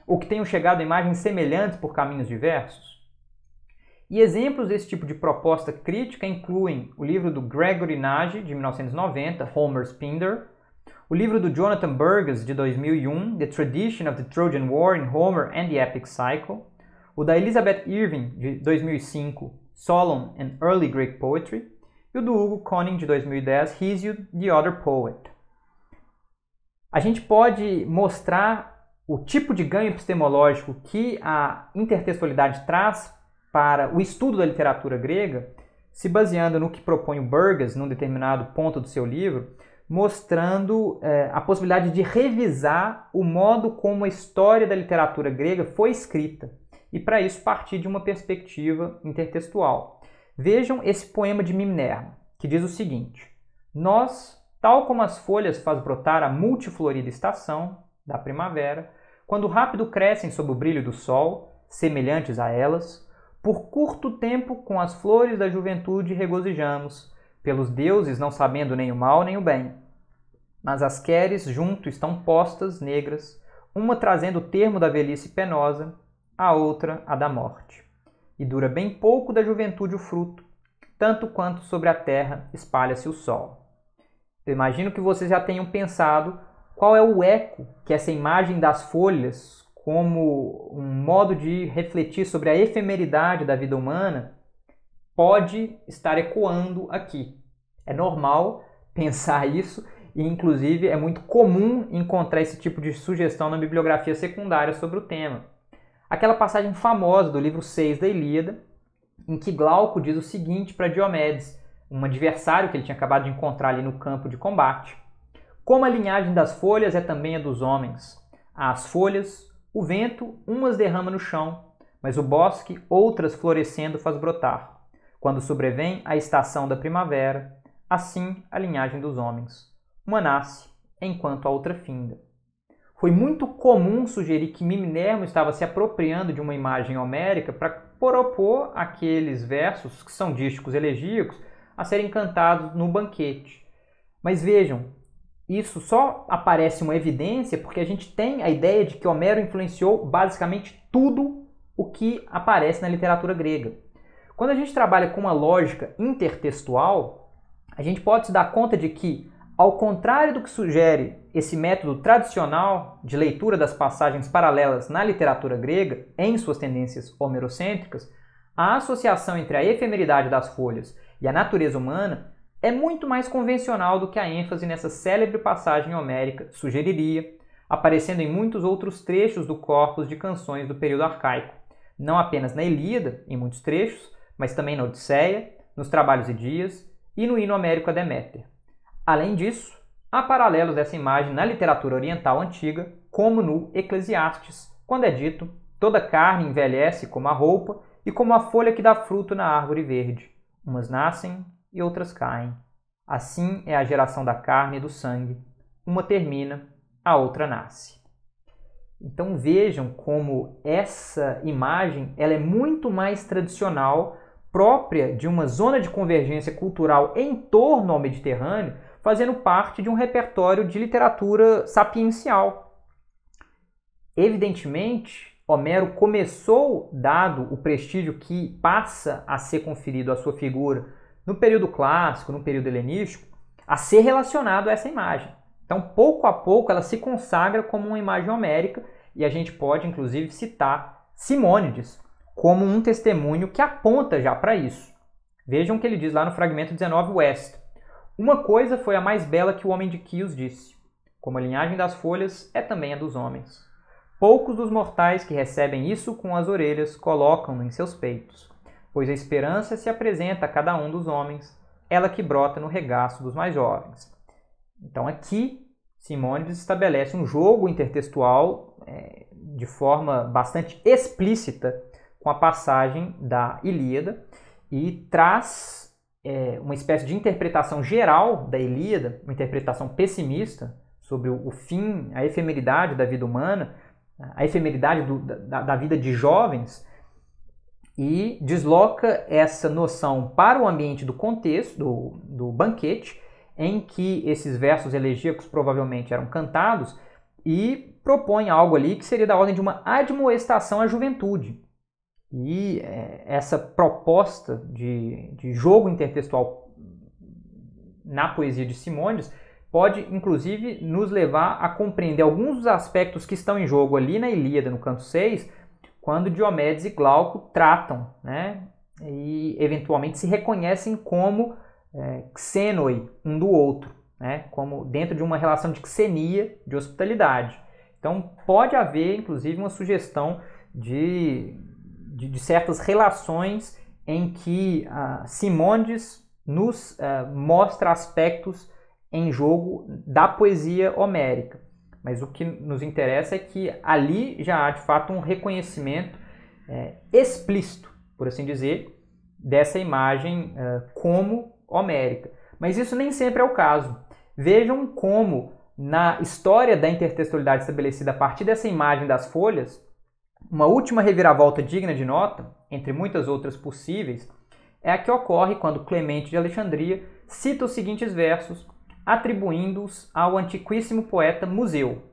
Ou que tenham chegado a imagens semelhantes por caminhos diversos? E exemplos desse tipo de proposta crítica incluem o livro do Gregory Nagy, de 1990, Homer's Pindar, o livro do Jonathan Burgess, de 2001, The Tradition of the Trojan War in Homer and the Epic Cycle, o da Elizabeth Irving, de 2005, Solon and Early Greek Poetry, e o do Hugo Koning, de 2010, Hesiod, The Other Poet. A gente pode mostrar o tipo de ganho epistemológico que a intertextualidade traz para o estudo da literatura grega, se baseando no que propõe o Burgess, num determinado ponto do seu livro, mostrando a possibilidade de revisar o modo como a história da literatura grega foi escrita, e para isso partir de uma perspectiva intertextual. Vejam esse poema de Mimnermo, que diz o seguinte: nós, tal como as folhas faz brotar a multiflorida estação da primavera, quando rápido crescem sob o brilho do sol, semelhantes a elas, por curto tempo com as flores da juventude regozijamos, pelos deuses não sabendo nem o mal nem o bem. Mas as queres junto estão postas, negras, uma trazendo o termo da velhice penosa, a outra a da morte. E dura bem pouco da juventude o fruto, tanto quanto sobre a terra espalha-se o sol. Eu imagino que vocês já tenham pensado qual é o eco que essa imagem das folhas, como um modo de refletir sobre a efemeridade da vida humana, pode estar ecoando aqui. É normal pensar isso e, inclusive, é muito comum encontrar esse tipo de sugestão na bibliografia secundária sobre o tema. Aquela passagem famosa do livro 6 da Ilíada, em que Glauco diz o seguinte para Diomedes, um adversário que ele tinha acabado de encontrar ali no campo de combate: como a linhagem das folhas é também a dos homens. As folhas, o vento, umas derrama no chão, mas o bosque outras florescendo faz brotar. Quando sobrevém a estação da primavera, assim a linhagem dos homens. Uma nasce, enquanto a outra finda. Foi muito comum sugerir que Mimnermo estava se apropriando de uma imagem homérica para propor aqueles versos que são dísticos elegíacos a serem cantados no banquete. Mas vejam, isso só aparece uma evidência porque a gente tem a ideia de que Homero influenciou basicamente tudo o que aparece na literatura grega. Quando a gente trabalha com uma lógica intertextual, a gente pode se dar conta de que, ao contrário do que sugere esse método tradicional de leitura das passagens paralelas na literatura grega, em suas tendências homerocêntricas, a associação entre a efemeridade das folhas e a natureza humana é muito mais convencional do que a ênfase nessa célebre passagem homérica sugeriria, aparecendo em muitos outros trechos do corpus de canções do período arcaico, não apenas na Ilíada, em muitos trechos, mas também na Odisseia, nos Trabalhos e Dias e no hino homérico a Deméter. Além disso, há paralelos dessa imagem na literatura oriental antiga, como no Eclesiastes, quando é dito: toda carne envelhece como a roupa e como a folha que dá fruto na árvore verde. Umas nascem e outras caem. Assim é a geração da carne e do sangue. uma termina, a outra nasce. Então vejam como essa imagem ela é muito mais tradicional, própria de uma zona de convergência cultural em torno ao Mediterrâneo, fazendo parte de um repertório de literatura sapiencial. Evidentemente, Homero começou, dado o prestígio que passa a ser conferido à sua figura no período clássico, no período helenístico, a ser relacionado a essa imagem. Então, pouco a pouco, ela se consagra como uma imagem homérica e a gente pode, inclusive, citar Simônides como um testemunho que aponta já para isso. Vejam o que ele diz lá no fragmento 19 West. Uma coisa foi a mais bela que o homem de Quios disse. Como a linhagem das folhas é também a dos homens. Poucos dos mortais que recebem isso com as orelhas colocam-no em seus peitos, pois a esperança se apresenta a cada um dos homens, ela que brota no regaço dos mais jovens. Então aqui, Simônides estabelece um jogo intertextual de forma bastante explícita com a passagem da Ilíada e traz uma espécie de interpretação geral da Ilíada, uma interpretação pessimista sobre o fim, a efemeridade da vida humana, a efemeridade da vida de jovens, e desloca essa noção para o ambiente do contexto, do banquete, em que esses versos elegíacos provavelmente eram cantados, e propõe algo ali que seria da ordem de uma admoestação à juventude. E essa proposta de jogo intertextual na poesia de Simônides pode, inclusive, nos levar a compreender alguns dos aspectos que estão em jogo ali na Ilíada, no canto 6, quando Diomedes e Glauco tratam, né, e eventualmente se reconhecem como xenoi um do outro, né, como dentro de uma relação de xenia, de hospitalidade. Então pode haver, inclusive, uma sugestão de certas relações em que Simônides nos mostra aspectos em jogo da poesia homérica. Mas o que nos interessa é que ali já há, de fato, um reconhecimento explícito, por assim dizer, dessa imagem como homérica. Mas isso nem sempre é o caso. Vejam como, na história da intertextualidade estabelecida a partir dessa imagem das folhas, uma última reviravolta digna de nota, entre muitas outras possíveis, é a que ocorre quando Clemente de Alexandria cita os seguintes versos, atribuindo-os ao antiquíssimo poeta Museu.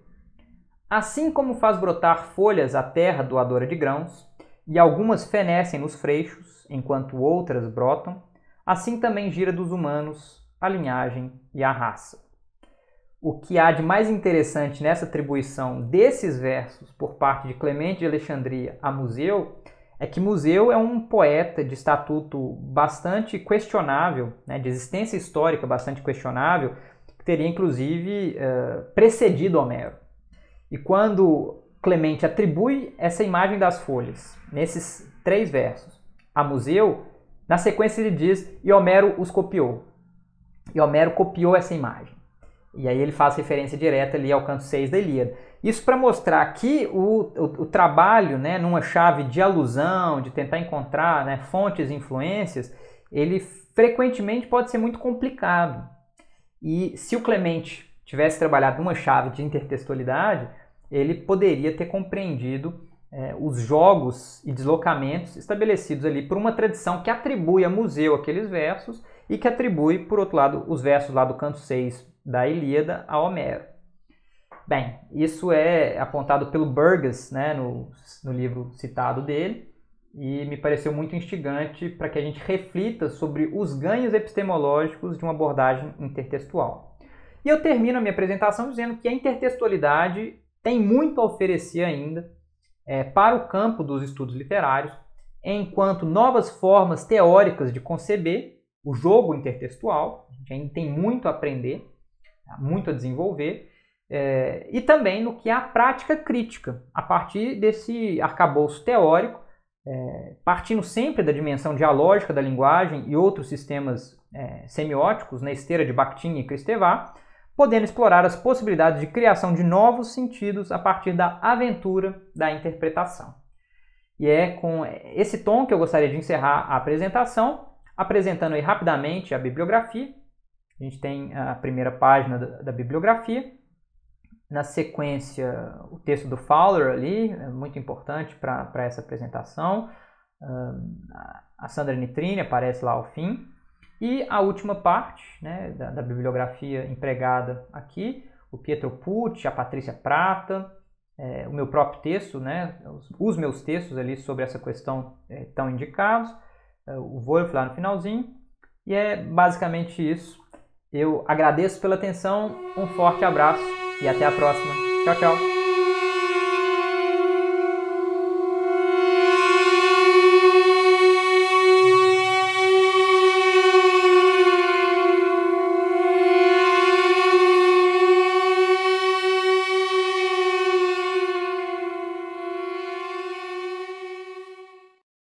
Assim como faz brotar folhas a terra doadora de grãos, e algumas fenecem nos freixos, enquanto outras brotam, assim também gira dos humanos a linhagem e a raça. O que há de mais interessante nessa atribuição desses versos por parte de Clemente de Alexandria a Museu é que Museu é um poeta de estatuto bastante questionável, né, de existência histórica bastante questionável, que teria inclusive precedido Homero. E quando Clemente atribui essa imagem das folhas, nesses 3 versos, a Museu, na sequência ele diz, e Homero os copiou. E Homero copiou essa imagem. E aí ele faz referência direta ali ao canto 6 da Ilíada. Isso para mostrar que o trabalho, né, numa chave de alusão, de tentar encontrar, né, fontes e influências, ele frequentemente pode ser muito complicado. E se o Clemente tivesse trabalhado numa chave de intertextualidade, ele poderia ter compreendido os jogos e deslocamentos estabelecidos ali por uma tradição que atribui a Museu aqueles versos e que atribui, por outro lado, os versos lá do canto 6 da Ilíada a Homero. Bem, isso é apontado pelo Burgess, né, no livro citado dele, e me pareceu muito instigante para que a gente reflita sobre os ganhos epistemológicos de uma abordagem intertextual. E eu termino a minha apresentação dizendo que a intertextualidade tem muito a oferecer ainda para o campo dos estudos literários, enquanto novas formas teóricas de conceber o jogo intertextual. A gente ainda tem muito a aprender, muito a desenvolver, e também no que é a prática crítica, a partir desse arcabouço teórico, partindo sempre da dimensão dialógica da linguagem e outros sistemas semióticos, na esteira de Bakhtin e Kristeva, podendo explorar as possibilidades de criação de novos sentidos a partir da aventura da interpretação. E é com esse tom que eu gostaria de encerrar a apresentação, apresentando aí rapidamente a bibliografia. A gente tem a primeira página da bibliografia, Na sequência, o texto do Fowler ali, é muito importante para essa apresentação. A Sandra Nitrini aparece lá ao fim. E a última parte, né, da bibliografia empregada aqui, o Pietro Pucci, a Patrícia Prata, o meu próprio texto, né, os meus textos ali sobre essa questão estão indicados, o Wolf lá no finalzinho. E é basicamente isso. Eu agradeço pela atenção, um forte abraço e até a próxima. Tchau, tchau!